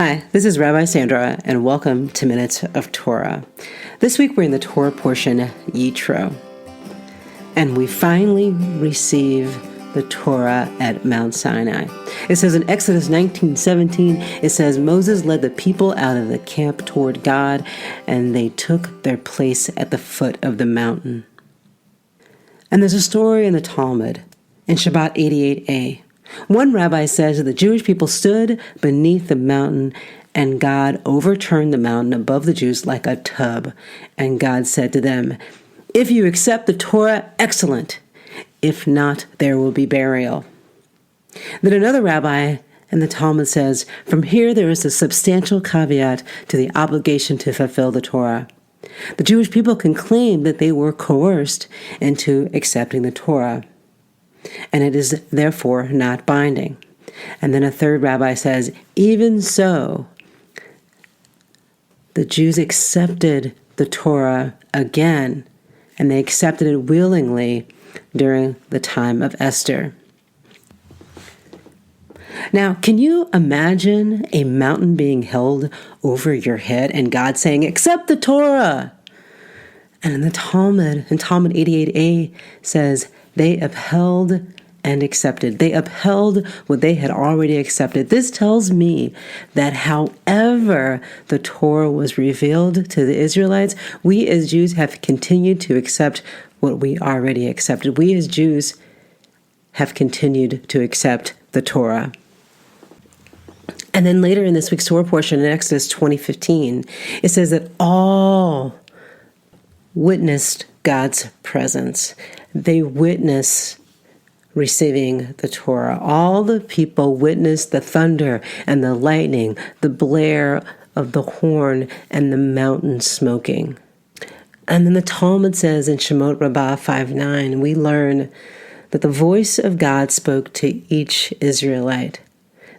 Hi, this is Rabbi Sandra, and welcome to Minutes of Torah. This week we're in the Torah portion, Yitro, and we finally receive the Torah at Mount Sinai. It says in Exodus 19:17, it says, Moses led the people out of the camp toward God, and they took their place at the foot of the mountain. And there's a story in the Talmud, in Shabbat 88a. One rabbi says that the Jewish people stood beneath the mountain, and God overturned the mountain above the Jews like a tub. And God said to them, "If you accept the Torah, excellent. If not, there will be burial." Then another rabbi in the Talmud says, from here there is a substantial caveat to the obligation to fulfill the Torah. The Jewish people can claim that they were coerced into accepting the Torah, and it is therefore not binding. And then a third rabbi says, even so, the Jews accepted the Torah again, and they accepted it willingly during the time of Esther. Now, can you imagine a mountain being held over your head and God saying, accept the Torah? And in the Talmud 88a says, they upheld and accepted. They upheld what they had already accepted. This tells me that however the Torah was revealed to the Israelites, we as Jews have continued to accept what we already accepted. We as Jews have continued to accept the Torah. And then later in this week's Torah portion in Exodus 20:15, it says that all witnessed God's presence. They witnessed receiving the Torah. All the people witnessed the thunder and the lightning, the blare of the horn, and the mountain smoking. And then the Talmud says in Shemot Rabbah 5:9, we learn that the voice of God spoke to each Israelite.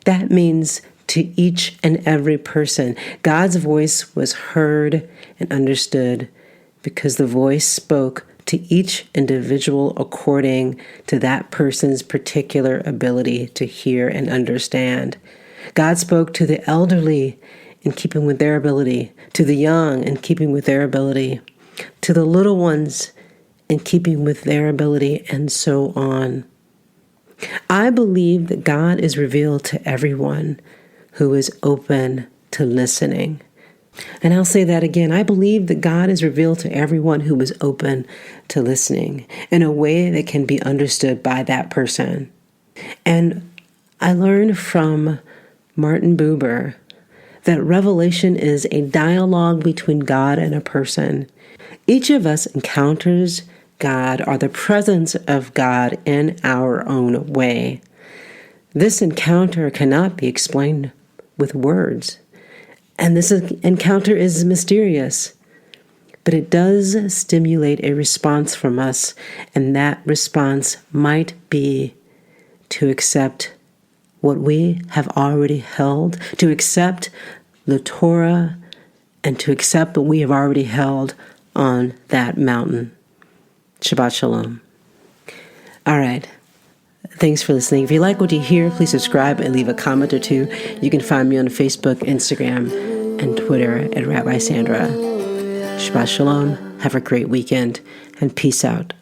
That means to each and every person. God's voice was heard and understood because the voice spoke to each individual according to that person's particular ability to hear and understand. God spoke to the elderly in keeping with their ability, to the young in keeping with their ability, to the little ones in keeping with their ability, and so on. I believe that God is revealed to everyone who is open to listening. And I'll say that again. I believe that God is revealed to everyone who is open to listening in a way that can be understood by that person. And I learned from Martin Buber that revelation is a dialogue between God and a person. Each of us encounters God or the presence of God in our own way. This encounter cannot be explained with words. And this encounter is mysterious, but it does stimulate a response from us, and that response might be to accept what we have already held, to accept the Torah, and to accept what we have already held on that mountain. Shabbat Shalom. All right. Thanks for listening. If you like what you hear, please subscribe and leave a comment or two. You can find me on Facebook, Instagram, and Twitter at Rabbi Sandra. Shabbat Shalom. Have a great weekend, and peace out.